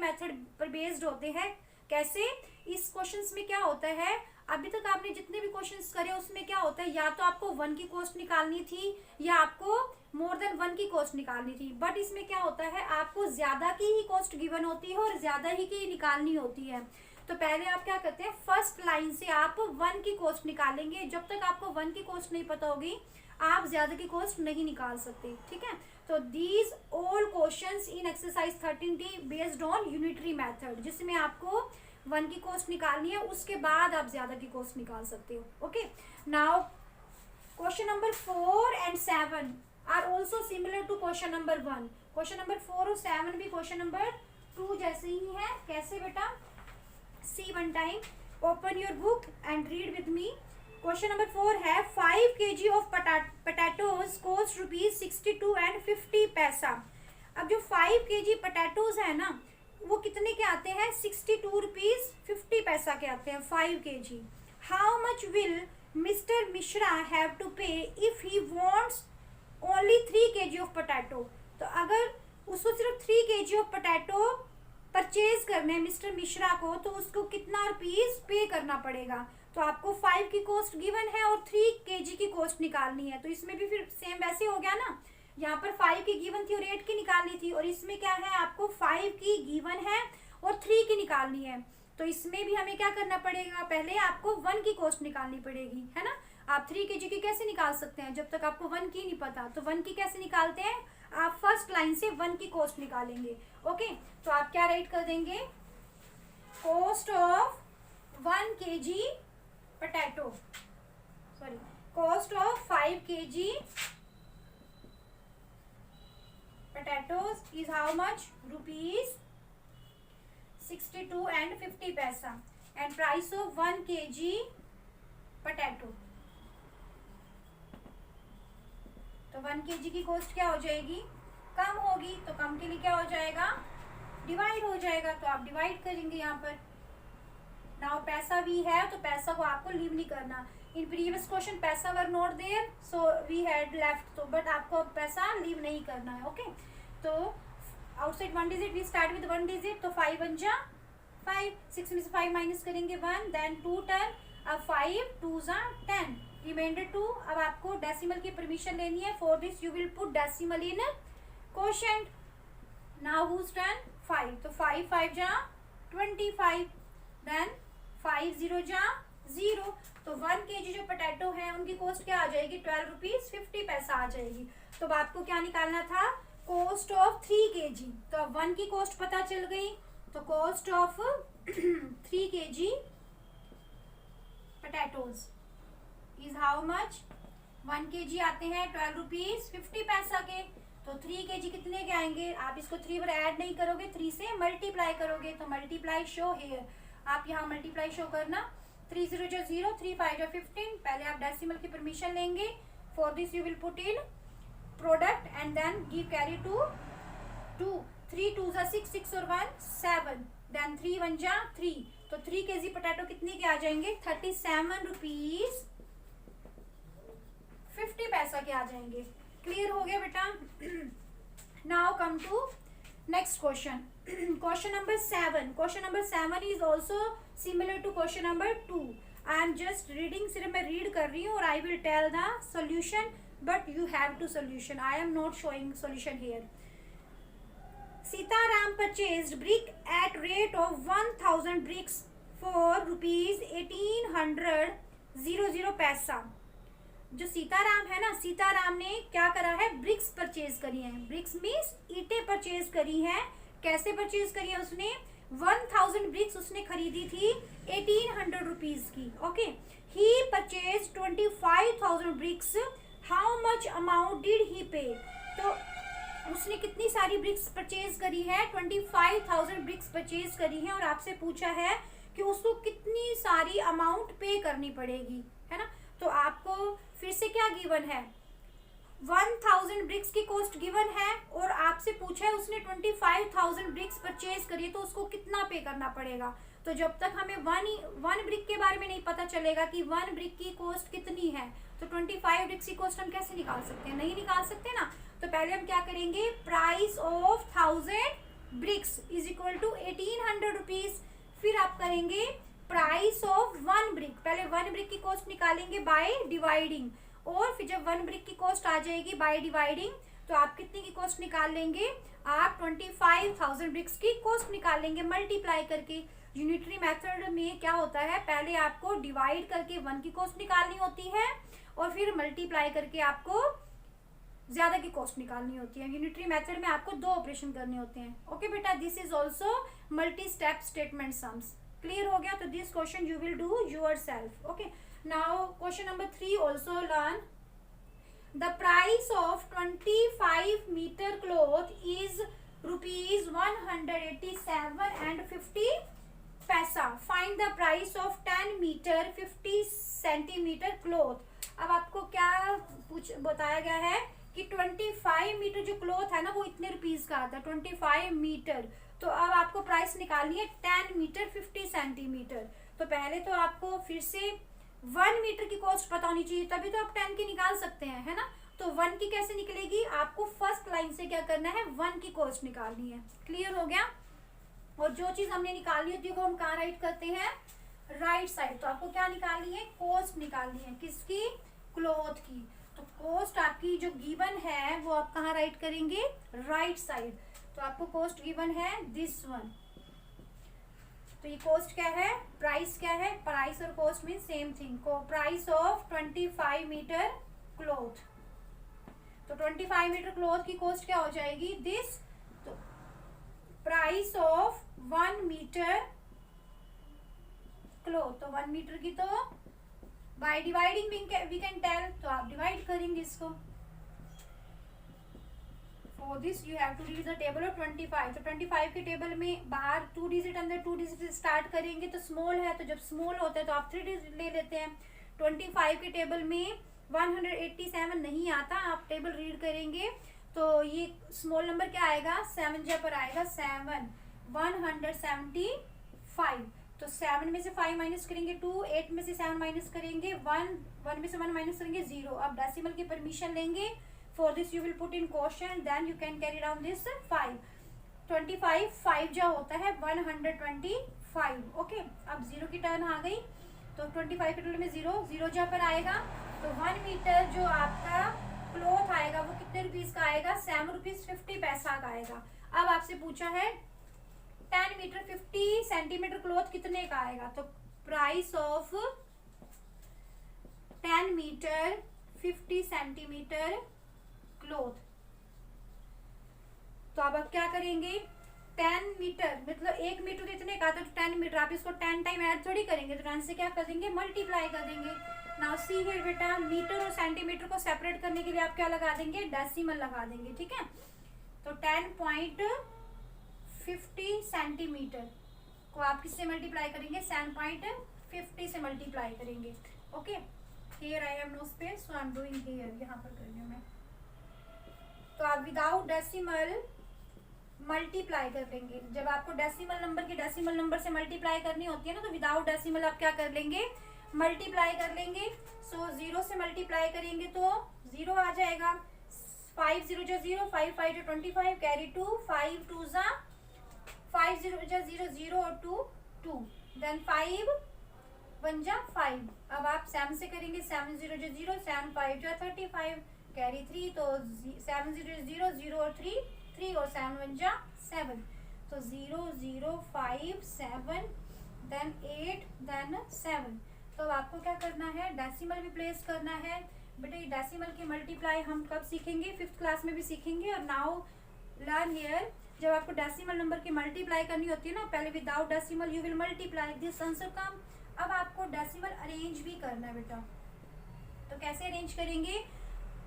Method पर based होते हैं। कैसे? इस क्वेश्चंस में क्या होता है, अभी तक आपने जितने भी क्वेश्चंस करे उसमें क्या होता है, या तो आपको 1 की कॉस्ट निकालनी थी या आपको मोर देन 1 की कॉस्ट निकालनी थी। बट इसमें क्या होता है, आपको ज्यादा की ही कॉस्ट गिवन होती है और ज्यादा ही की निकालनी होती है। तो पहले आप क्या करते हैं, फर्स्ट लाइन से आप 1 की कॉस्ट निकालेंगे। जब तक आपको 1 की कॉस्ट नहीं पता होगी आप ज्यादा की कॉस्ट नहीं निकाल सकते। ठीक है, तो these all questions in exercise 13D based on unitary method, जिसमें आपको 1 की कॉस्ट निकालनी है, उसके बाद आप ज्यादा की कॉस्ट निकाल सकते हो। Okay, now question number 4 and 7 are also similar to question number 1। Question number 4 और 7 भी क्वेश्चन नंबर 2 जैसे ही है। कैसे बेटा? See one time, open your book and read with me. Question number 4 है 5 kg of potatoes cost ₹62 and 50 पैसा। अब जो 5 kg पोटैटोज है ना, वो कितने के आते हैं? ₹62.50 के आते हैं 5 kg। How much will mister Mishra have to pay if he wants only 3 kg of potato. तो अगर उसको सिर्फ 3 kg ऑफ पोटैटो परचेज करने मिस्टर मिश्रा को, तो उसको कितना रुपीज पे करना पड़ेगा? तो आपको 5 की कॉस्ट गिवन है और 3 kg की कॉस्ट निकालनी है। तो इसमें भी फिर सेम वैसे हो गया ना, यहाँ पर 5 की गिवन थी और 8 की निकालनी थी, और इसमें क्या है, आपको 5 की गिवन है और 3 की निकालनी है। तो इसमें भी हमें क्या करना पड़ेगा, पहले आपको 1 की कॉस्ट निकालनी पड़ेगी, है ना। आप 3 kg की कैसे निकाल सकते हैं जब तक आपको 1 की नहीं पता? तो 1 की कैसे निकालते हैं, आप फर्स्ट लाइन से 1 की कॉस्ट निकालेंगे। ओके, तो आप क्या राइट कर देंगे, cost of 1 kg potato, sorry cost of 5 kg potatoes is how much? ₹62 and 50 पैसा, and price of 1 kg potato। तो 1 kg की कॉस्ट क्या हो जाएगी, कम होगी, तो कम के लिए क्या हो जाएगा, डिवाइड हो जाएगा। तो आप डिवाइड करेंगे यहाँ पर। नाउ पैसा भी है तो पैसा को आपको लीव नहीं करना। इन प्रीवियस क्वेश्चन पैसा were not there, so we had left, तो बट आपको पैसा लीव नहीं करना है। ओके, तो outside 1 digit, we start with 1 digit, तो 5 1 जा 5, 6 में से 5 माइनस करेंगे 1, देन 2 टर्न, अब 5 2 जा 10, रिमाइंडर 2। अब आपको डेसिमल की परमिशन लेनी है, for this you will put decimal in quotient. Now whose turn? 5, तो 5 5 जा 25, देन 5 0 जा 0। तो 1 kg जो पोटैटो है उनकी कॉस्ट क्या आ जाएगी, ₹12.50 आ जाएगी। तो अब आपको क्या निकालना था, कॉस्ट ऑफ 3 kg। तो अब 1 की कॉस्ट पता चल गई, तो cost of 3 kg potatoes is how much? 1 kg आते हैं ₹12.50 के, तो 3 kg कितने के आएंगे? आप इसको 3 पर ऐड नहीं करोगे, 3 से मल्टीप्लाई करोगे, तो मल्टीप्लाई शो हेयर, आप यहाँ मल्टीप्लाई शो करना। 3 0 जो 0, 3 5 जो 15। पहले आप डेसिमल की परमिशन लेंगे, for this you will put in product and then give carry to 2, 3 2 जा 6, 6 और 1 7, देन 3 1 जा 3। तो 3 kg पोटैटो कितने के आ जाएंगे, ₹37.50 के आ जाएंगे। क्लियर हो गया बेटा? Now come to next question, question number 7। Question number 7 is also similar to question number 2। I am just reading, सिर्फ मैं रीड कर रही हूँ और I will tell the solution, but you have to solution. I am not showing solution here. Sitaram purchased brick at rate of 1000 bricks for ₹1800 पैसा। जो सीताराम है ना, सीताराम ने क्या करा है, ब्रिक्स परचेज करी है। ब्रिक्स मीन्स ईंटें परचेज करी है। कैसे परचेज करी है उसने, 1000 ब्रिक्स उसने खरीदी थी 1800 रुपीज की। Okay, he purchase 25,000 bricks, how much amount did he pay? तो उसने कितनी सारी ब्रिक्स परचेज करी है, 25,000 ब्रिक्स परचेज करी है, और आपसे पूछा है कि उसको कितनी सारी अमाउंट पे करनी पड़ेगी, है ना। तो आपको फिर से क्या गिवन है, 1000 ब्रिक्स की कॉस्ट गिवन है और आपसे पूछा है उसने 25,000 ब्रिक्स परचेज करी है, तो उसको कितना पे करना पड़ेगा। तो जब तक हमें वन ब्रिक के बारे में नहीं पता चलेगा कि 1 ब्रिक की कॉस्ट कितनी है, तो 25 ब्रिक्स की कॉस्ट हम कैसे निकाल सकते हैं, नहीं निकाल सकते ना। तो पहले हम क्या करेंगे, price of 1000 bricks is equal to 1800 rupees. फिर आप करेंगे प्राइस ऑफ वन ब्रिक, पहले वन ब्रिक की कॉस्ट निकालेंगे बाय डिवाइडिंग, और फिर जब वन ब्रिक की कॉस्ट आ जाएगी बाय डिवाइडिंग तो आप कितने की कॉस्ट निकाल लेंगे, आप 25,000 ब्रिक्स की कॉस्ट निकाल लेंगे मल्टीप्लाई करके। यूनिटरी मेथड में क्या होता है, पहले आपको डिवाइड करके वन की कॉस्ट निकालनी होती है और फिर मल्टीप्लाई करके आपको ज्यादा की कॉस्ट निकालनी होती है। यूनिटरी मेथड में आपको दो ऑपरेशन करने होते हैं। ओके बेटा, this is also multi step statement sums. Clear हो गया? तो this question you will do yourself. Okay, now question number 3 also learn. The price of 25 meter cloth is rupees 187 and 50 पैसा। Find the price of 10 meter 50 centimeter cloth। अब आपको क्या बताया गया है कि 25 मीटर जो क्लॉथ है ना वो इतने रुपीज का आता है, 25 मीटर। तो अब आपको प्राइस निकालनी है 10 मीटर 50 सेंटीमीटर। तो पहले तो आपको फिर से 1 मीटर की कॉस्ट पता होनी चाहिए, तभी तो आप 10 की निकाल सकते हैं, है ना। तो 1 की कैसे निकलेगी, आपको फर्स्ट लाइन से क्या करना है, 1 की कॉस्ट निकालनी है। क्लियर हो गया? और जो चीज हमने निकालनी होती है वो हम कहाँ राइट करते हैं, राइट साइड। तो आपको क्या निकालनी है, कॉस्ट निकालनी है, किसकी, क्लॉथ की। तो कॉस्ट आपकी जो गिवन है वो आप कहाँ राइट करेंगे, राइट साइड। तो आपको कॉस्ट गिवन है दिस वन। तो ये कॉस्ट क्या है, प्राइस क्या है, प्राइस और कॉस्ट मीन सेम थिंग। को प्राइस ऑफ 25 मीटर क्लॉथ। तो 25 मीटर क्लॉथ की कॉस्ट क्या हो जाएगी, दिस। तो प्राइस ऑफ 1 मीटर क्लॉथ, तो 1 मीटर की तो by dividing we can tell, तो आप डिवाइड करेंगे इसको। For this you have to read the table of 25। तो 25 के टेबल में बाहर 2 डिजिट, अंदर 2 डिजिट स्टार्ट करेंगे तो स्मॉल है, तो जब स्मॉल होता है तो आप 3 डिजिट ले लेते हैं। 25 के टेबल में 187 नहीं आता, आप टेबल रीड करेंगे तो ये स्मॉल नंबर क्या आएगा, 7 जब पर आएगा 7, 175। तो 7 में से 5 माइनस करेंगे 2, 8 में से 7 माइनस करेंगे 1, 1 में से 1 माइनस करेंगे 0। अब डेसिमल की परमिशन लेंगे। For this you will put in quotient, then you can carry down this 5। 25 5 जो होता है 125। ओके, अब 0 की टर्न आ गई, तो 25 के टर्न में 0, 0 जहाँ पर आएगा तो 1 मीटर जो आपका क्लॉथ आएगा वो कितने रुपीज का आएगा, 7 रुपीज 50 पैसा का आएगा। अब आपसे पूछा है 10 मीटर 50 सेंटीमीटर क्लॉथ कितने का आएगा, तो price of 10 metre 50 centimetre cloth. तो अब आप क्या करेंगे, 10 मीटर मतलब 1 मीटर इतने का, तो 10 मीटर आप इसको 10 टाइम ऐड थोड़ी करेंगे, तो 10 से क्या कर देंगे, मल्टीप्लाई कर देंगे। नाउ सी हियर बेटा, मीटर और सेंटीमीटर को सेपरेट करने के लिए आप क्या लगा देंगे, डेसिमल लगा देंगे, ठीक है। तो 10.50 सेंटीमीटर को आप किससे मल्टीप्लाई करेंगे, 7.50 से मल्टीप्लाई करेंगे। Okay, here I have no space so I am doing here, यहाँ पर कर रही हूँ मैं। तो आप विदाउट डेसिमल मल्टीप्लाई कर लेंगे। जब आपको डेसिमल नंबर की डेसिमल नंबर से मल्टीप्लाई करनी होती है ना, तो विदाउट डेसिमल आप क्या कर लेंगे, मल्टीप्लाई कर लेंगे। सो 0 से मल्टीप्लाई करेंगे तो 0 आ जाएगा, 5 0 जो 0, 5 5 जो 25, कैरी 2, 5 2 जा 5 0 जो 0 0 और 2 2, देन 5 1 जा 5। अब आप 7 से करेंगे, 7 0 जो 0, 7 5 जो 35, कैरी 3, तो 7 0 0 0 और 3 3 और 7 1 जा 7। तो 0 0 5 7 देन 8 देन 7। तो आपको क्या करना है, डेसिमल भी प्लेस करना है। बेटा ये डेसिमल की मल्टीप्लाई हम कब सीखेंगे, 5th क्लास में भी सीखेंगे। और नाउ लर्न हियर, जब आपको डेसिमल नंबर की मल्टीप्लाई करनी होती है ना, पहले without decimal you will multiply this answer come. अब आपको डेसिमल अरेंज भी करना है बेटा, तो कैसे अरेंज करेंगे,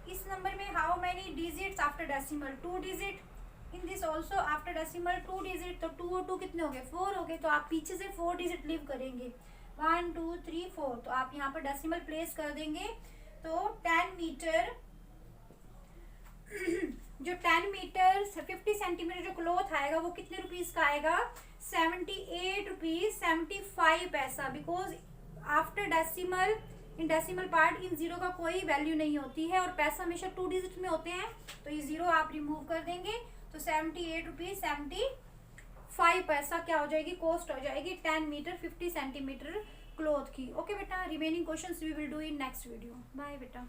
इस नंबर में how many digits after decimal, 2 digit. In this also after decimal 2 digit, तो 2 और 2 कितने हो गए, 4 हो गए। तो आप पीछे से 4 डिजिट लीव करेंगे, 1 2 3 4। तो आप यहाँ पर डेसिमल प्लेस कर देंगे। तो 10 मीटर जो 10 मीटर 50 सेंटीमीटर जो क्लॉथ आएगा वो कितने रुपीज का आएगा, 78 रुपीज 75 पैसा। Because after decimal in decimal part in 0 का कोई वैल्यू नहीं होती है और पैसा हमेशा 2 डिजिट में होते हैं, तो ये 0 आप रिमूव कर देंगे। तो 78 रुपीज 75 5 पैसा क्या हो जाएगी, कॉस्ट हो जाएगी 10 मीटर 50 सेंटीमीटर क्लॉथ की। ओके बेटा, remaining questions we will do in next video. Bye बेटा।